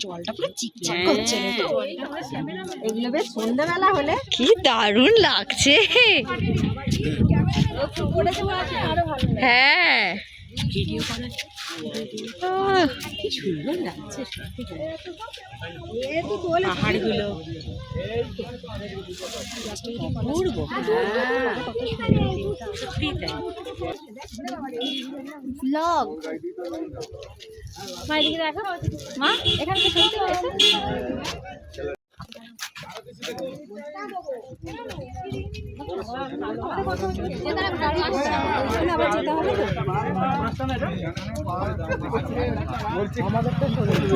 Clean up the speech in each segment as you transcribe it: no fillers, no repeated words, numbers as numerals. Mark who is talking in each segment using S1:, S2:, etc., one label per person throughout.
S1: জলটা পুরো চিকচিক করছে। এগুলো বেশ সন্ধ্যাবেলা হলে
S2: কি দারুণ লাগছে। হ্যাঁ
S1: কি সুন্দর লাগছে পাহাড়গুলো।
S2: ব্লগ মা এদিকে দেখো, মা এখানে তো শুনতে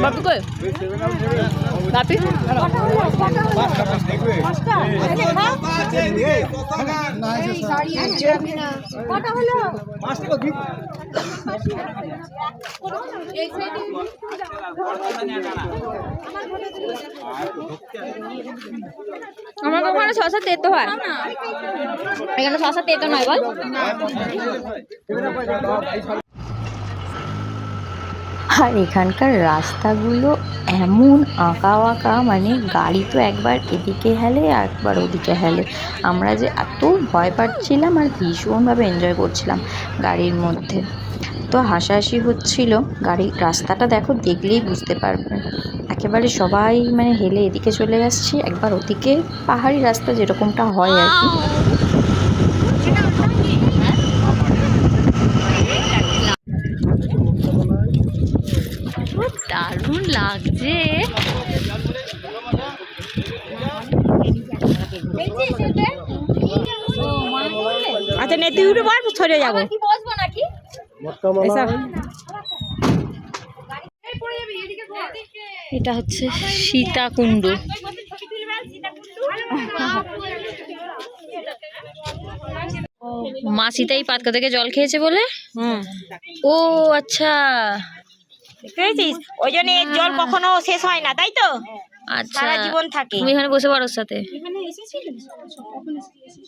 S2: বাপি কই বাপি আমার ওখানে শশা তেতো হয়, এখানে শশা তেতো নয় বল।
S3: আর এখানকার রাস্তাগুলো এমন আঁকা বাঁকা, মানে গাড়ি তো একবার এদিকে হেলে একবার ওদিকে হেলে। আমরা যে এত ভয় পাচ্ছিলাম আর ভীষণভাবে এনজয় করছিলাম গাড়ির মধ্যে। তো হাসাহাসি হচ্ছিল। গাড়ির রাস্তাটা দেখো, দেখলেই বুঝতে পারবে, একেবারে সবাই মানে হেলে এদিকে চলে আসছি, একবার ওদিকে, পাহাড়ি রাস্তা যেরকমটা হয় আর কি।
S2: দারুণ লাগছে।
S1: আচ্ছা নে তুই উঠে বার সরে যাবো।
S2: এটা হচ্ছে সীতাকুণ্ড। মা সীতাই পাতকা থেকে জল খেয়েছে বলে। ও আচ্ছা,
S1: দেখেছিস, ওই জন্য এর জল কখনো শেষ হয় না, তাই তো
S2: আচ্ছা
S1: সারা জীবন থাকে।
S2: তুমি এখানে বসে পারো ওর সাথে।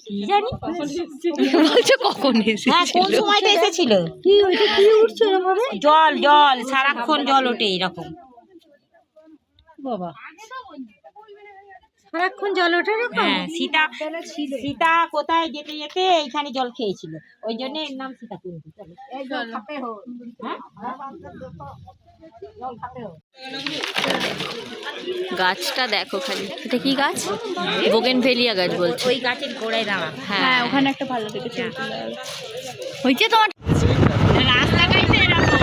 S1: কি জানি
S2: বলছো কখন এসেছিল?
S1: হ্যাঁ কোন সময়টা এসেছিল? কি ওইটা কি উঠছে এরকম? জল জল সারাক্ষণ জল ওঠে এরকম। বাবা সারাক্ষণ জল ওঠে এরকম? হ্যাঁ, সীতা সীতা কোথায় যেতে যেতে এইখানে জল খেয়েছিল, ওই জন্য এর নাম সীতাকুণ্ড।
S2: গাছটা দেখো খালি, এটা কি গাছ? বোগেনভেলিয়া গাছ বলছে।
S1: ওই গাছের গোড়ায় দাঁড়া।
S2: হ্যাঁ ওখানে একটা ভালো দেখেছি হয়েছে তোমার
S1: রাস্তাটাই তো এরকম।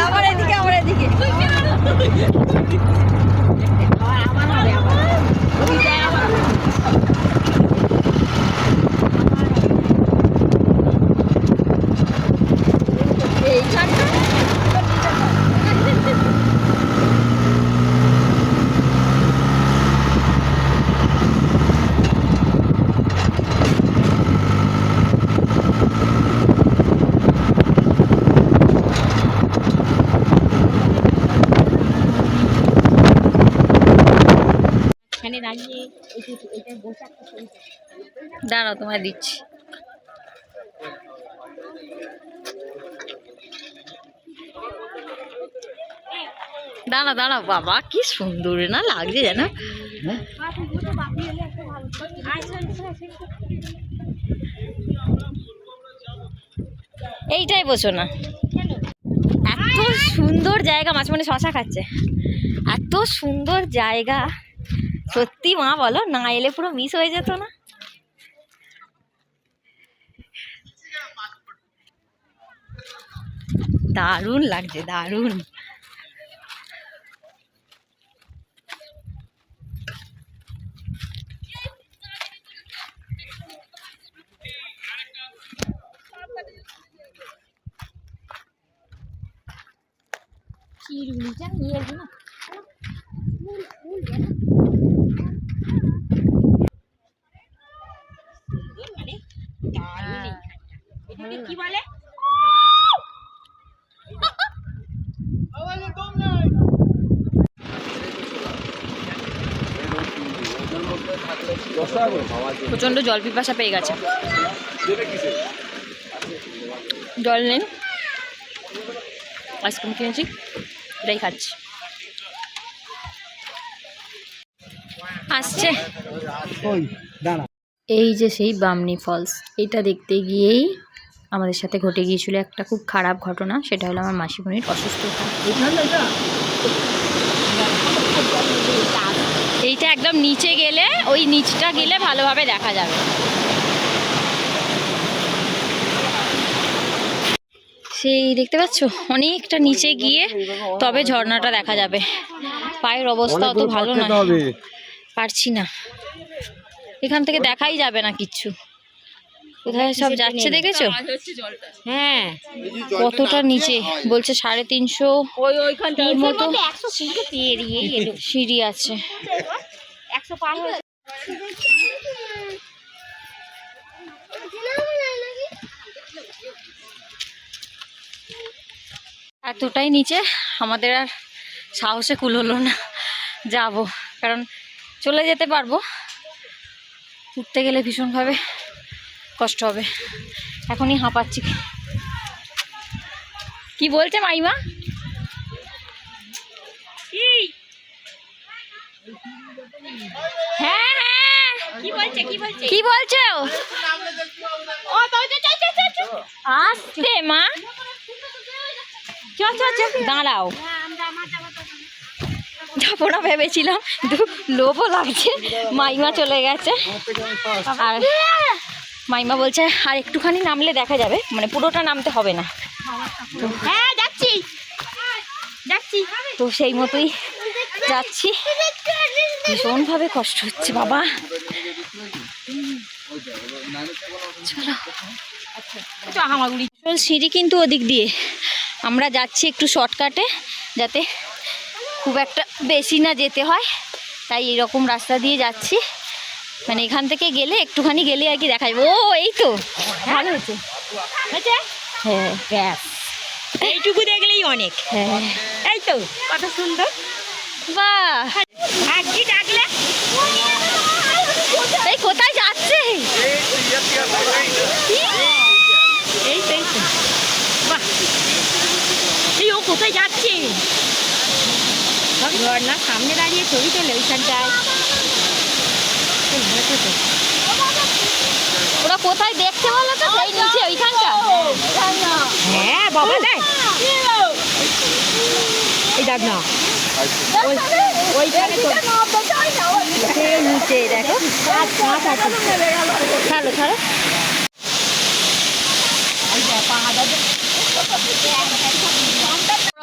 S2: আমার এদিকে, আমার এদিকে। দাঁড়াও তোমায় দিচ্ছি। দাঁড়া দাঁড়াও, বাবা কি সুন্দর না লাগছে জানো। এইটাই বসো না, এত সুন্দর জায়গা। মাঝখানে শশা খাচ্ছে, এত সুন্দর জায়গা সত্যি। মা বলো না এলে পুরো মিস হয়ে যেত না। দারুণ লাগছে, দারুণ। চিরুলিটা নিয়ে আসবো না।
S1: কি বলে?
S2: প্রচন্ড জল পিপাসা পেয়ে গেছে, জল নেন। আইসক্রিম কিনেছি, এটাই খাচ্ছি। আসছে
S3: এই যে সেই বামনি ফলস, এটা দেখতে গিয়েই আমাদের সাথে ঘটে গিয়েছিল একটা খুব খারাপ ঘটনা। সেটা হলো আমার মাসিমণির অসুস্থতা।
S2: এইটা একদম নিচে গেলে, ওই নিচটা গেলে ভালোভাবে দেখা যাবে। সেই দেখতে পাচ্ছ অনেকটা নিচে গিয়ে তবে ঝর্ণাটা দেখা যাবে। পায়ের অবস্থা অত ভালো নয়, পারছি না, এখান থেকে দেখাই যাবে না কিচ্ছু। কোথায় সব যাচ্ছে দেখেছো?
S1: হ্যাঁ,
S2: কতটা নিচে বলছে 350 মতো সিঁড়ি আছে। এতটাই নিচে আমাদের আর সাহসে কুল হলো না যাব, কারণ চলে যেতে পারবো, উঠতে গেলে ভীষণভাবে কষ্ট হবে। এখনই হাঁপাচ্ছি। কি বলছে মাইমা? হ্যাঁ হ্যাঁ, কি বলছো? আসতে মা, দাঁড়াও, যাবো না ভেবেছিলাম, কিন্তু লোভও লাগছে। মাইমা চলে গেছে, আর মাইমা বলছে আর একটুখানি নামলে দেখা যাবে, মানে পুরোটা নামতে হবে না।
S1: হ্যাঁ যাচ্ছি যাচ্ছি।
S2: তো সেই মতোই যাচ্ছি, ভীষণভাবে কষ্ট হচ্ছে বাবা। চলো, সিঁড়ি কিন্তু ওদিক দিয়ে, আমরা যাচ্ছি একটু শর্টকাটে, যাতে খুব একটা বেশি না যেতে হয়, তাই এরকম রাস্তা দিয়ে যাচ্ছি। মানে এখান থেকে গেলে একটুখানি গেলে আর কি দেখা যাবে। ও এই তো ভালো হয়েছে,
S1: হ্যাঁ ব্যাস, এইটুকু দেখলেই অনেক।
S2: হ্যাঁ
S1: এই তো কত সুন্দর।
S2: বাহ,
S1: ভাগ্যি ডাকলে।
S2: এই কোথায় যাচ্ছে?
S1: এই তো এই তো, বাহ, এই ও কোথায় যাচ্ছে? ঝর্ণার সামনে দাঁড়িয়ে ছবি তোলে ওইখানটায়।
S2: ওরা কোথায় দেখছে বলো তো? সেই নিচে ওইখানটা।
S1: হ্যাঁ বাবা দেখ, এই দেখ না, ওইখানে
S2: সেই নিচে দেখো। ছাড়ো ছাড়ো,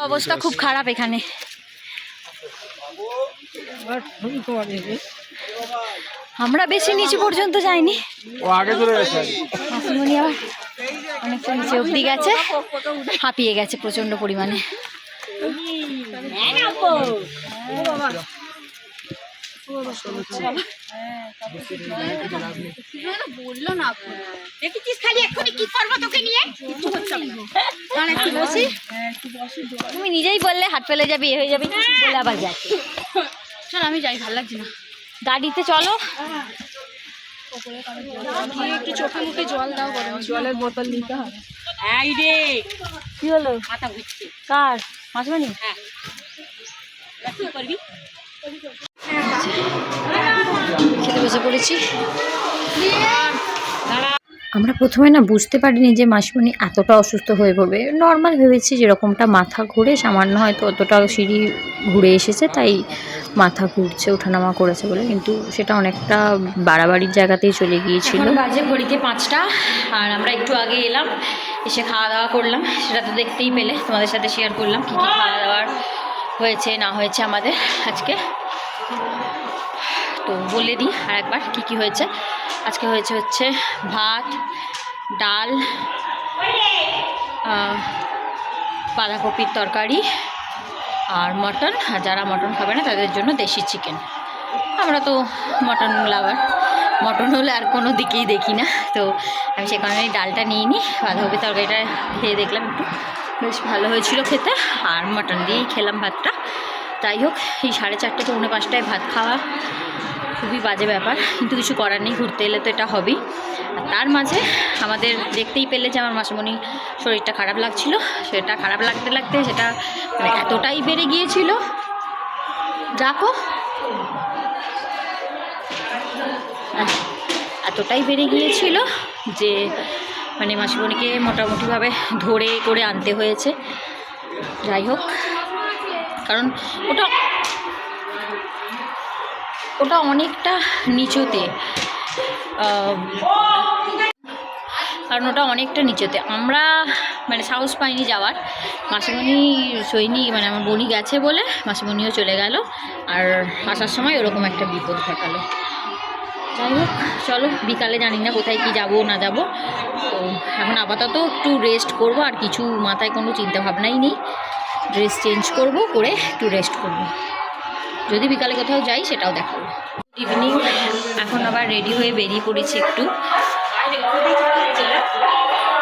S2: অবস্থা খুব খারাপ এখানে। আমরা বেশি নিচে পর্যন্ত যাইনি, মাসিমণি আবার অনেকটা নিচে অব্দি গেছে, হাঁপিয়ে গেছে প্রচন্ড পরিমাণে।
S1: দেখেছিস খালি এক্ষুনি কি করবো তোকে নিয়ে, কিচ্ছু হচ্ছে না।
S2: তুমি নিজেই বললে হাত ফেলে যাবি, হয়ে যাবি বলে আবার যাচ্ছি।
S1: চল আমি যাই, ভালো লাগছে না।
S2: গাড়িতে চলো।
S1: একটু চোখে মুখে জল দাও, জলের বোতল নিতে হবে। এই রে
S2: কি হলো?
S1: মাথা ঘুরছে।
S2: কার? মাসিমণি?
S1: হ্যাঁ, কি করবি?
S2: খেতে বসে পড়েছি।
S3: আমরা প্রথমে না বুঝতে পারিনি যে মাসিমণি এতটা অসুস্থ হয়ে পড়বে। নর্মাল ভেবেছি যেরকমটা মাথা ঘুরে, সামান্য হয়তো অতটা সিঁড়ি ঘুরে এসেছে তাই মাথা ঘুরছে, ওঠানামা করেছে বলে, কিন্তু সেটা অনেকটা বাড়াবাড়ির জায়গাতেই চলে গিয়েছিল।
S2: এখন বাজে ঘড়িতে 5টা, আর আমরা একটু আগে এলাম, এসে খাওয়া দাওয়া করলাম। সেটা তো দেখতেই পেলে, তোমাদের সাথে শেয়ার করলাম কী কী খাওয়া দাওয়ার হয়েছে না হয়েছে আমাদের আজকে। তো বলে দিই আর একবার কী কী হয়েছে। আজকে হচ্ছে ভাত, ডাল, বাঁধাকপির তরকারি আর মটন, আর যারা মটন খাবে না তাদের জন্য দেশি চিকেন। আমরা তো মটন লাভার, মটন হলে আর কোনো দিকেই দেখি না, তো আমি সে কারণে ডালটা নিয়ে নিই। বাঁধাকপির তরকারিটা খেয়ে দেখলাম একটু বেশ ভালো হয়েছিল খেতে, আর মটন দিয়েই খেলাম ভাতটা। যাই হোক, এই 4:30 থেকে 5:30 ভাত খাওয়া খুবই বাজে ব্যাপার, কিন্তু কিছু করার নেই, ঘুরতে এলে তো এটা হবেই। আর তার মাঝে আমাদের দেখতেই পেলে যে আমার মাসিমণি শরীরটা খারাপ লাগছিল, সেটা খারাপ লাগতে লাগতে সেটা মানে এতটাই বেড়ে গিয়েছিল, দেখো এতটাই বেড়ে গিয়েছিল যে মানে মাসিমণিকে মোটামুটিভাবে ধরে করে আনতে হয়েছে। যাই হোক, কারণ ওটা অনেকটা নিচুতে, আমরা মানে সাহস পাইনি যাওয়ার। মাসিমণি সৈনি মানে আমার বোনই গেছে বলে মাসিমণিও চলে গেল, আর আসার সময় ওরকম একটা বিপদ ঘটালো। যাই হোক, চলো বিকালে জানি না কোথায় কি যাব না যাব, তো এখন আপাতত একটু রেস্ট করব, আর কিছু মাথায় কোনো চিন্তা ভাবনাই নেই। ড্রেস চেঞ্জ করব, করে একটু রেস্ট করব, যদি বিকালে কোথাও যাই সেটাও দেখাবো। ইভিনিং, এখন আবার রেডি হয়ে বেরিয়ে পড়েছি। একটু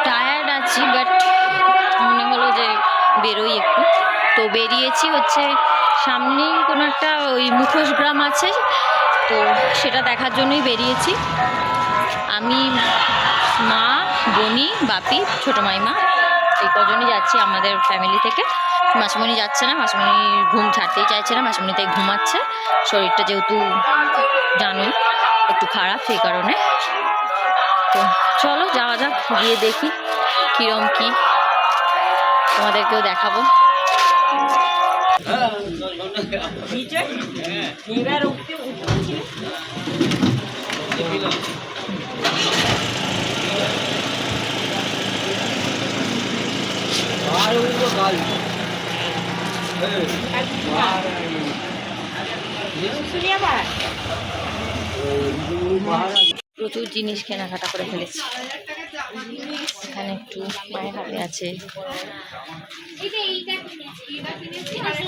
S2: টায়ার্ড আছি, বাট মনে হলো যে বেরোই একটু, তো বেরিয়েছি হচ্ছে সামনেই কোনো একটা ওই মুখোশ গ্রাম আছে, তো সেটা দেখার জন্যই বেরিয়েছি। আমি, মা, বনি, বাপি, ছোটো মাইমা এই কজনই যাচ্ছি আমাদের ফ্যামিলি থেকে। মাসিমণি যাচ্ছে না, মাসিমণি ঘুম ছাড়তেই চাইছে না, মাসিমণি তাই ঘুমাচ্ছে। শরীরটা যেহেতু জানোই একটু খারাপ, সেই কারণে। তো চলো যাওয়া যাক, গিয়ে দেখি কীরকম কী, তোমাদেরকেও দেখাবো। প্রচুর জিনিস কেনাকাটা করে ফেলেছি। এখানে একটু মায়ের হাতে আছে,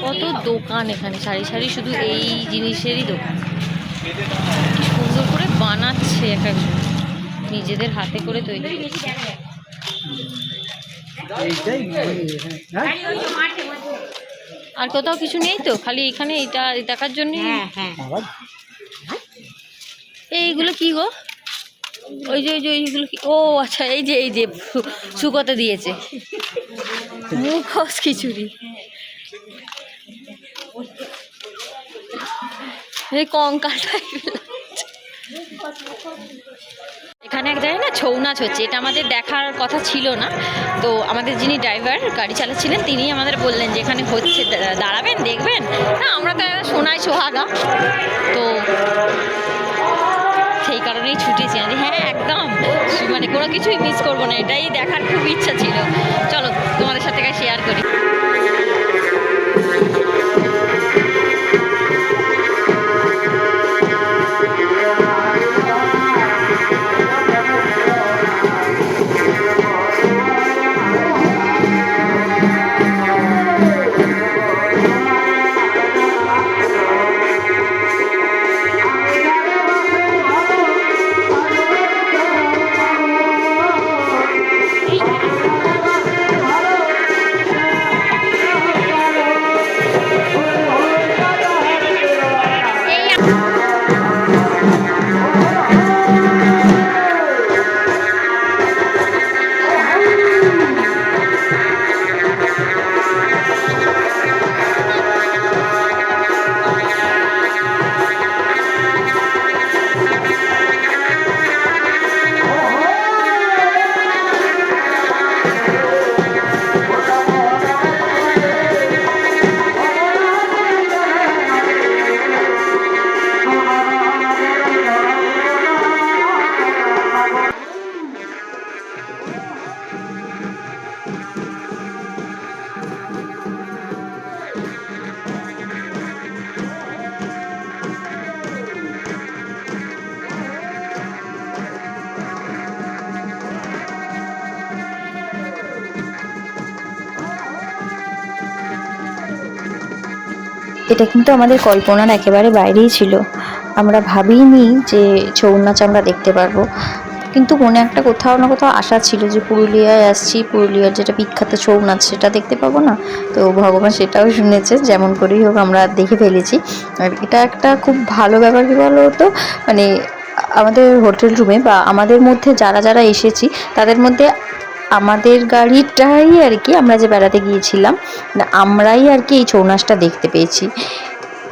S2: কত দোকান এখানে, সারি সারি শুধু এই জিনিসেরই দোকান। কি সুন্দর করে বানাচ্ছে এক একজন, নিজেদের হাতে করে তৈরি। আর কোথাও কিছু নেই তো, খালি এখানে এটা দেখার জন্য। এইগুলো কি গো? ওই যে এইগুলো কি? ও আচ্ছা, এই যে শুকোতে দিয়েছে মুখোশ খিচুড়ি, এই কঙ্কালটা। এখানে এক জায়গায় না ছৌ নাচ হচ্ছে, এটা আমাদের দেখার কথা ছিল না, তো আমাদের যিনি ড্রাইভার গাড়ি চালাচ্ছিলেন তিনি আমাদের বললেন যে এখানে হচ্ছে, দাঁড়াবেন দেখবেন। না, আমরা তো শোনাই সোহাগা, তো সেই কারণেই ছুটেছি। হ্যাঁ একদম, মানে কোনো কিছুই মিস করবো না, এটাই দেখার খুব ইচ্ছা ছিল। চলো তোমাদের সাথে শেয়ার করি।
S3: এটা কিন্তু আমাদের কল্পনার একেবারে বাইরেই ছিল। আমরা ভাবিনি যে ছৌ নাচ আমরা দেখতে পারবো। কিন্তু মনে একটা কোথাও না কোথাও আশা ছিল যে পুরুলিয়ায় আসছি, পুরুলিয়ার যেটা বিখ্যাত ছৌ নাচ সেটা দেখতে পাবো না। তো ভগবান সেটাও শুনেছে, যেমন করেই হোক আমরা দেখে ফেলেছি। আর এটা একটা খুব ভালো ব্যাপার কি বলো তো, মানে আমাদের হোটেল রুমে বা আমাদের মধ্যে যারা যারা এসেছি তাদের মধ্যে আমাদের গাড়িটাই আর কি, আমরা যে বেড়াতে গিয়েছিলাম আমরাই আর কি এই ছৌ নাচটা দেখতে পেয়েছি,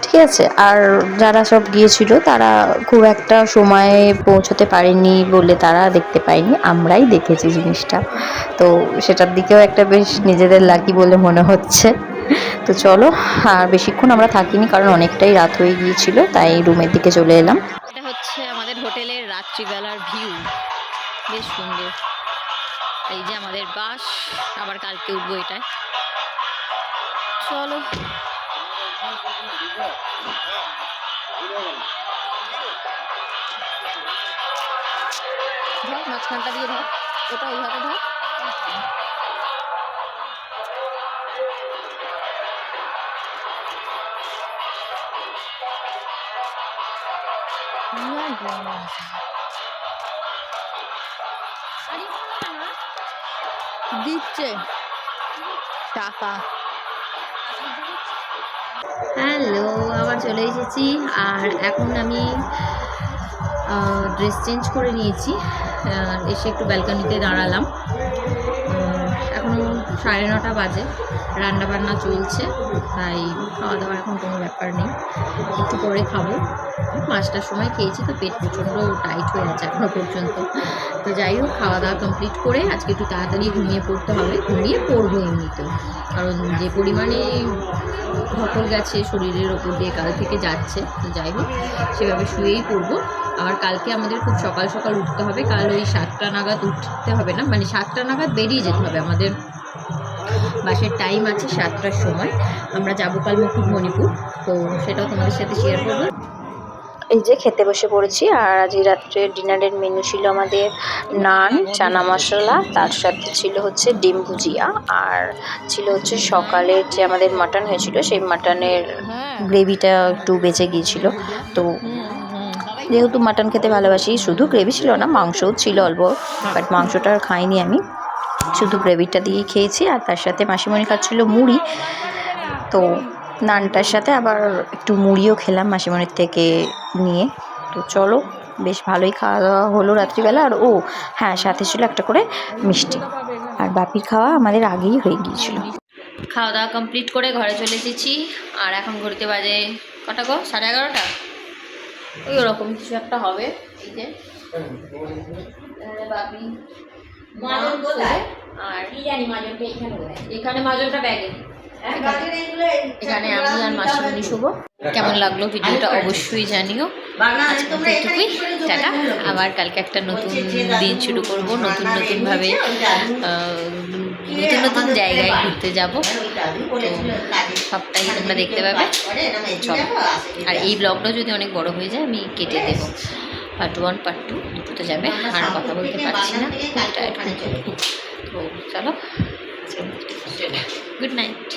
S3: ঠিক আছে। আর যারা সব গিয়েছিল তারা খুব একটা সময়ে পৌঁছতে পারেনি বলে তারা দেখতে পায়নি, আমরাই দেখেছি জিনিসটা। তো সেটার দিকেও একটা বেশ নিজেদের লাকি বলে মনে হচ্ছে। তো চলো, আর বেশিক্ষণ আমরা থাকিনি কারণ অনেকটাই রাত হয়ে গিয়েছিল, তাই রুমের দিকে চলে এলাম।
S2: এটা হচ্ছে আমাদের হোটেলের রাত্রিবেলার ভিউ, বেশ সুন্দর। এই যে আমাদের বাস, আবার কালকে উঠবো এটায়। চলো ধর, মাঝখানটা দিয়ে ধর, ওটা ওই হাতে ধর। দিচ্ছে টাকা। হ্যালো, আবার চলে এসেছি। আর এখন আমি ড্রেস চেঞ্জ করে নিয়েছি, এসে একটু ব্যালকনিতে দাঁড়ালাম। এখনও 9:30 বাজে, রান্না বান্না চলছে, তাই খাওয়া দাওয়ার এখন কোনো ব্যাপার নেই, একটু পরে খাবো। 5টার সময় খেয়েছি, তো পেট প্রচণ্ড টাইট হয়ে আছে এখনও পর্যন্ত। তো যাই হোক, খাওয়া দাওয়া কমপ্লিট করে আজকে একটু তাড়াতাড়ি ঘুমিয়ে পড়তে হবে, ঘুমিয়ে পড়বো এমনিতেও, কারণ যে পরিমাণে ধকল গেছে শরীরের ওপর দিয়ে কাল থেকে যাচ্ছে। তো যাই হোক, সেভাবে শুয়েই পড়বো। আর কালকে আমাদের খুব সকাল সকাল উঠতে হবে, কাল ওই 7টা নাগাদ উঠতে হবে না, মানে 7টা নাগাদ বেরিয়ে যেতে হবে। আমাদের বাসের টাইম আছে 7টার সময়। আমরা যাবো কাল মুকুটমণিপুর, তো সেটাও তোমাদের সাথে শেয়ার করবো।
S3: এই যে খেতে বসে পড়েছি, আর আজ রাত্রে ডিনারের মেনু ছিল আমাদের নান, চানা মশলা, তার সাথে ছিল হচ্ছে ডিম ভুজিয়া, আর ছিল হচ্ছে সকালের যে আমাদের মাটন হয়েছিল সেই মাটনের গ্রেভিটা একটু বেঁচে গিয়েছিল। তো যেহেতু মাটন খেতে ভালোবাসি, শুধু গ্রেভি ছিল না, মাংসও ছিল অল্প, বাট মাংসটা আর খাইনি আমি, শুধু গ্রেভিটা দিয়ে খেয়েছি। আর তার সাথে মাসিমণি খাচ্ছিল মুড়ি, তো নানটার সাথে আবার একটু মুড়িও খেলাম মাসিমণির থেকে নিয়ে। তো চলো, বেশ ভালোই খাওয়া দাওয়া হলো রাত্রিবেলা। আর ও হ্যাঁ, সাথে ছিল একটা করে মিষ্টি, আর বাপির খাওয়া আমাদের আগেই হয়ে গিয়েছিল।
S2: খাওয়া দাওয়া কমপ্লিট করে ঘরে চলে এসেছি। আর এখন ঘড়িতে বাজে কটা গো? 11:30 ওই ওরকম কিছু একটা হবে। এই যে বাপি আর এখানে মাজনটা ব্যাগে, এখানে আমি আর মাসিমণি শুভ। কেমন লাগলো ভিডিওটা অবশ্যই জানিও। এটুকুই, টাটা। আবার কালকে একটা নতুন দিন শুরু করব, নতুন নতুনভাবে নতুন নতুন জায়গায় ঘুরতে যাব, তো সবটাই তোমরা দেখতে পাবে। চলো, আর এই ব্লগটা যদি অনেক বড় হয়ে যায় আমি কেটে দেবো, পার্ট 1 পার্ট 2 দুটোতে যাবে। আর কথা বলতে পারছি না, তো চলো, গুড নাইট।